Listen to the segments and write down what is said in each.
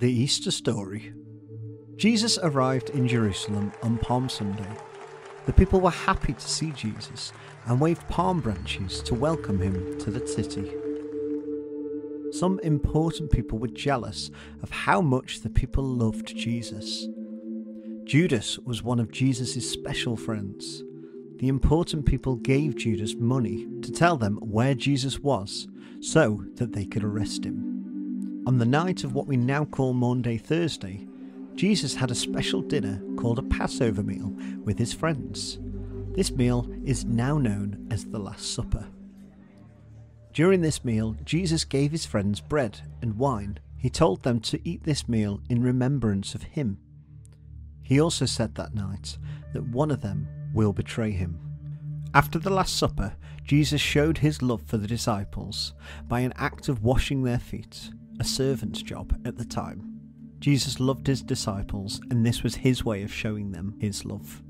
The Easter story. Jesus arrived in Jerusalem on Palm Sunday. The people were happy to see Jesus and waved palm branches to welcome him to the city. Some important people were jealous of how much the people loved Jesus. Judas was one of Jesus' special friends. The important people gave Judas money to tell them where Jesus was so that they could arrest him. On the night of what we now call Maundy Thursday, Jesus had a special dinner called a Passover meal with his friends. This meal is now known as the Last Supper. During this meal, Jesus gave his friends bread and wine. He told them to eat this meal in remembrance of him. He also said that night that one of them will betray him. After the Last Supper, Jesus showed his love for the disciples by an act of washing their feet, a servant's job at the time. Jesus loved his disciples, and this was his way of showing them his love.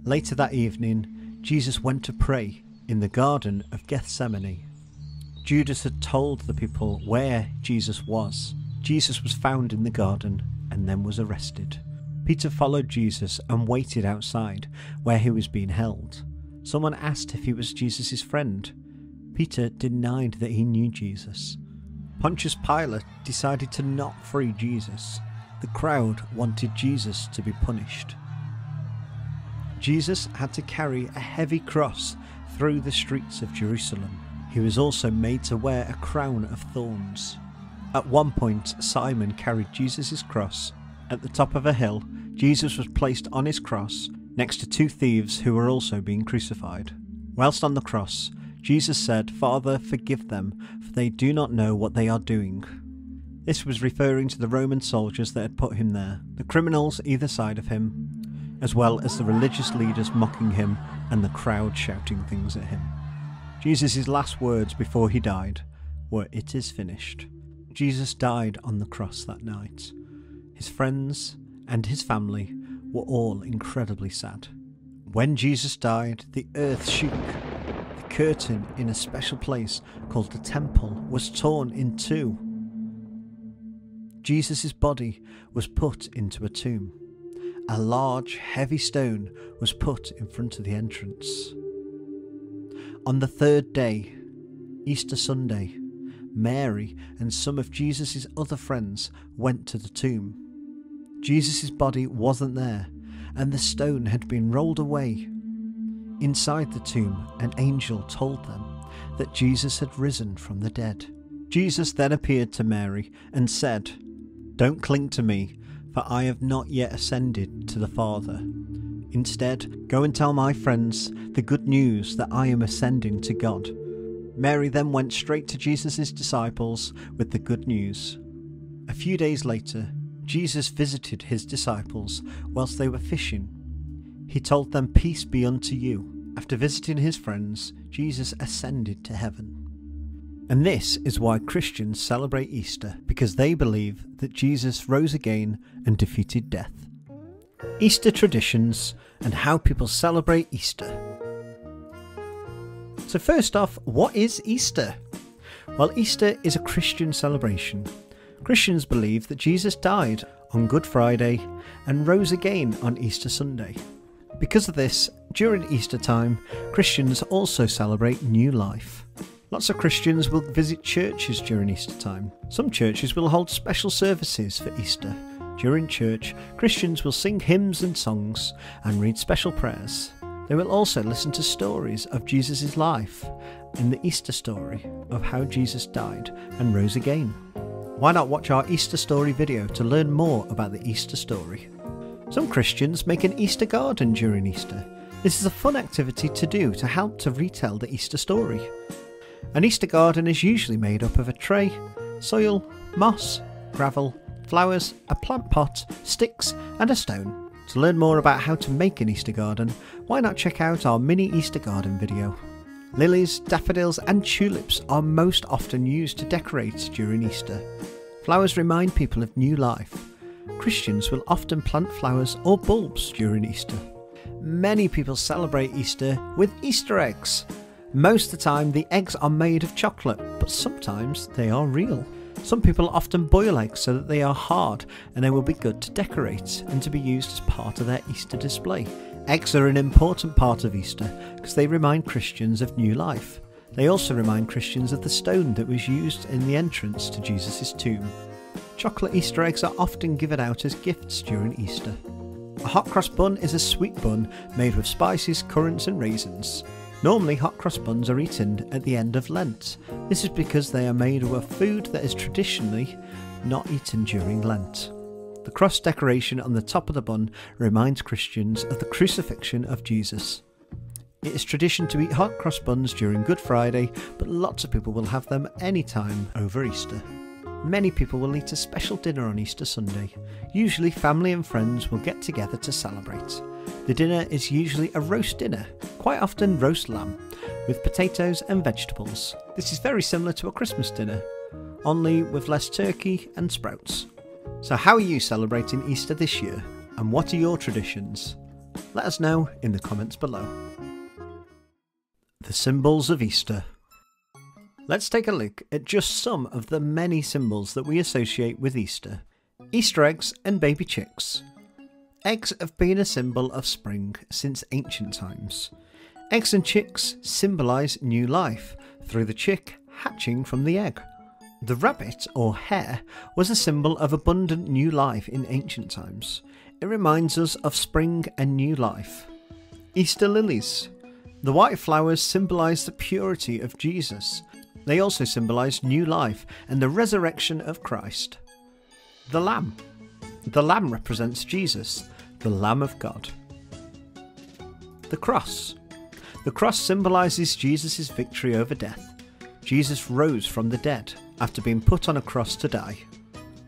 Later that evening, Jesus went to pray in the Garden of Gethsemane. Judas had told the people where Jesus was. Jesus was found in the garden and then was arrested. Peter followed Jesus and waited outside where he was being held. Someone asked if he was Jesus' friend. Peter denied that he knew Jesus. Pontius Pilate decided to not free Jesus. The crowd wanted Jesus to be punished. Jesus had to carry a heavy cross through the streets of Jerusalem. He was also made to wear a crown of thorns. At one point, Simon carried Jesus' cross. At the top of a hill, Jesus was placed on his cross next to two thieves who were also being crucified. Whilst on the cross, Jesus said, "Father, forgive them, for they do not know what they are doing." This was referring to the Roman soldiers that had put him there, the criminals either side of him, as well as the religious leaders mocking him and the crowd shouting things at him. Jesus' last words before he died were, "It is finished." Jesus died on the cross that night. His friends and his family were all incredibly sad. When Jesus died, the earth shook. The curtain in a special place called the temple was torn in two. Jesus' body was put into a tomb. A large, heavy stone was put in front of the entrance. On the third day, Easter Sunday, Mary and some of Jesus' other friends went to the tomb. Jesus' body wasn't there, and the stone had been rolled away. Inside the tomb, an angel told them that Jesus had risen from the dead. Jesus then appeared to Mary and said, "Don't cling to me, for I have not yet ascended to the Father. Instead, go and tell my friends the good news that I am ascending to God." Mary then went straight to Jesus' disciples with the good news. A few days later, Jesus visited his disciples whilst they were fishing. He told them, "Peace be unto you." After visiting his friends, Jesus ascended to heaven. And this is why Christians celebrate Easter, because they believe that Jesus rose again and defeated death. Easter traditions and how people celebrate Easter. So first off, what is Easter? Well, Easter is a Christian celebration. Christians believe that Jesus died on Good Friday and rose again on Easter Sunday. Because of this, during Easter time, Christians also celebrate new life. Lots of Christians will visit churches during Easter time. Some churches will hold special services for Easter. During church, Christians will sing hymns and songs and read special prayers. They will also listen to stories of Jesus' life and the Easter story of how Jesus died and rose again. Why not watch our Easter story video to learn more about the Easter story? Some Christians make an Easter garden during Easter. This is a fun activity to do to help to retell the Easter story. An Easter garden is usually made up of a tray, soil, moss, gravel, flowers, a plant pot, sticks and a stone. To learn more about how to make an Easter garden, why not check out our mini Easter garden video. Lilies, daffodils and tulips are most often used to decorate during Easter. Flowers remind people of new life. Christians will often plant flowers or bulbs during Easter. Many people celebrate Easter with Easter eggs. Most of the time the eggs are made of chocolate, but sometimes they are real. Some people often boil eggs so that they are hard and they will be good to decorate and to be used as part of their Easter display. Eggs are an important part of Easter because they remind Christians of new life. They also remind Christians of the stone that was used in the entrance to Jesus' tomb. Chocolate Easter eggs are often given out as gifts during Easter. A hot cross bun is a sweet bun made with spices, currants and raisins. Normally hot cross buns are eaten at the end of Lent. This is because they are made of a food that is traditionally not eaten during Lent. The cross decoration on the top of the bun reminds Christians of the crucifixion of Jesus. It is tradition to eat hot cross buns during Good Friday, but lots of people will have them any time over Easter. Many people will eat a special dinner on Easter Sunday. Usually family and friends will get together to celebrate. The dinner is usually a roast dinner, quite often roast lamb, with potatoes and vegetables. This is very similar to a Christmas dinner, only with less turkey and sprouts. So how are you celebrating Easter this year, and what are your traditions? Let us know in the comments below. The symbols of Easter. Let's take a look at just some of the many symbols that we associate with Easter. Easter eggs and baby chicks. Eggs have been a symbol of spring since ancient times. Eggs and chicks symbolise new life through the chick hatching from the egg. The rabbit or hare was a symbol of abundant new life in ancient times. It reminds us of spring and new life. Easter lilies. The white flowers symbolise the purity of Jesus. They also symbolise new life and the resurrection of Christ. The lamb. The lamb represents Jesus, the Lamb of God. The cross. The cross symbolises Jesus' victory over death. Jesus rose from the dead after being put on a cross to die.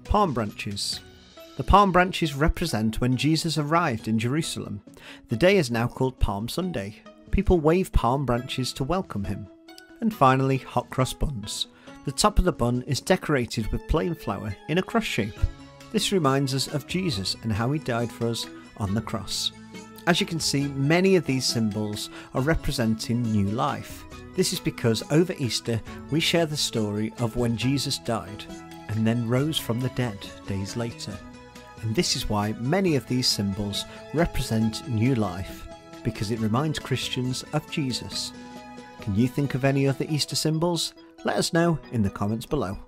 Palm branches. The palm branches represent when Jesus arrived in Jerusalem. The day is now called Palm Sunday. People wave palm branches to welcome him. And finally, hot cross buns. The top of the bun is decorated with plain flour in a cross shape. This reminds us of Jesus and how he died for us on the cross. As you can see, many of these symbols are representing new life. This is because over Easter we share the story of when Jesus died and then rose from the dead days later. And this is why many of these symbols represent new life, because it reminds Christians of Jesus. Can you think of any other Easter symbols? Let us know in the comments below.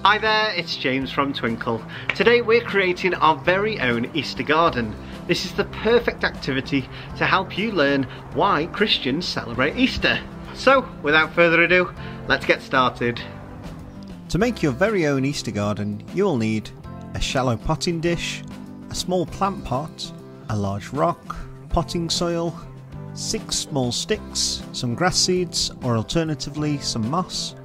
Hi there, it's James from Twinkl. Today we're creating our very own Easter garden. This is the perfect activity to help you learn why Christians celebrate Easter. So, without further ado, let's get started. To make your very own Easter garden, you will need a shallow potting dish, a small plant pot, a large rock, potting soil, 6 small sticks, some grass seeds or alternatively some moss,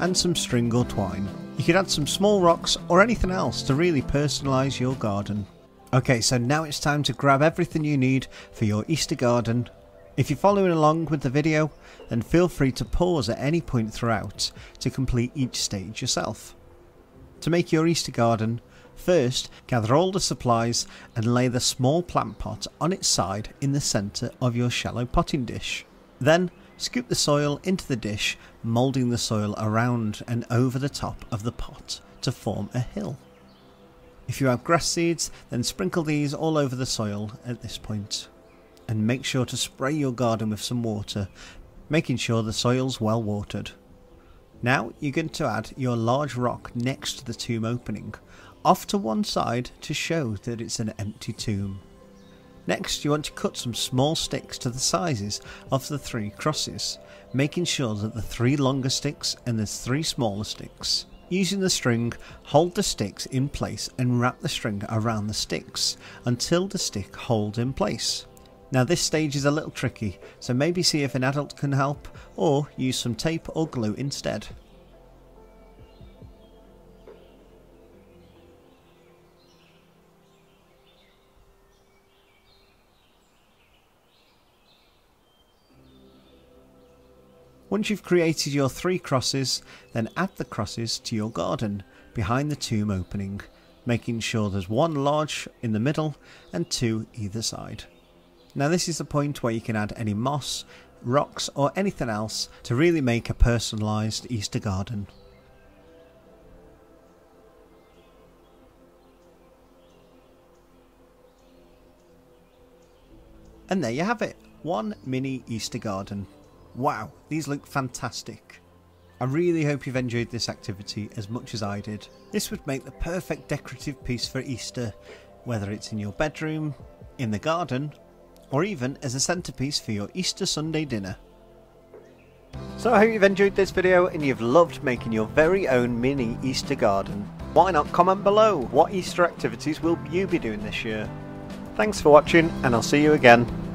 and some string or twine. You could add some small rocks or anything else to really personalise your garden. Okay, so now it's time to grab everything you need for your Easter garden. If you're following along with the video, then feel free to pause at any point throughout to complete each stage yourself. To make your Easter garden, first gather all the supplies and lay the small plant pot on its side in the centre of your shallow potting dish. Then scoop the soil into the dish, moulding the soil around and over the top of the pot to form a hill. If you have grass seeds, then sprinkle these all over the soil at this point. And make sure to spray your garden with some water, making sure the soil's well watered. Now you're going to add your large rock next to the tomb opening, off to one side to show that it's an empty tomb. Next, you want to cut some small sticks to the sizes of the 3 crosses, making sure that the 3 longer sticks and the 3 smaller sticks. Using the string, hold the sticks in place and wrap the string around the sticks until the stick holds in place. Now this stage is a little tricky, so maybe see if an adult can help or use some tape or glue instead. Once you've created your 3 crosses, then add the crosses to your garden behind the tomb opening, making sure there's 1 large in the middle and 2 either side. Now this is the point where you can add any moss, rocks or anything else to really make a personalised Easter garden. And there you have it, one mini Easter garden. Wow, these look fantastic. I really hope you've enjoyed this activity as much as I did. This would make the perfect decorative piece for Easter, whether it's in your bedroom, in the garden, or even as a centrepiece for your Easter Sunday dinner. So I hope you've enjoyed this video and you've loved making your very own mini Easter garden. Why not comment below, what Easter activities will you be doing this year? Thanks for watching and I'll see you again.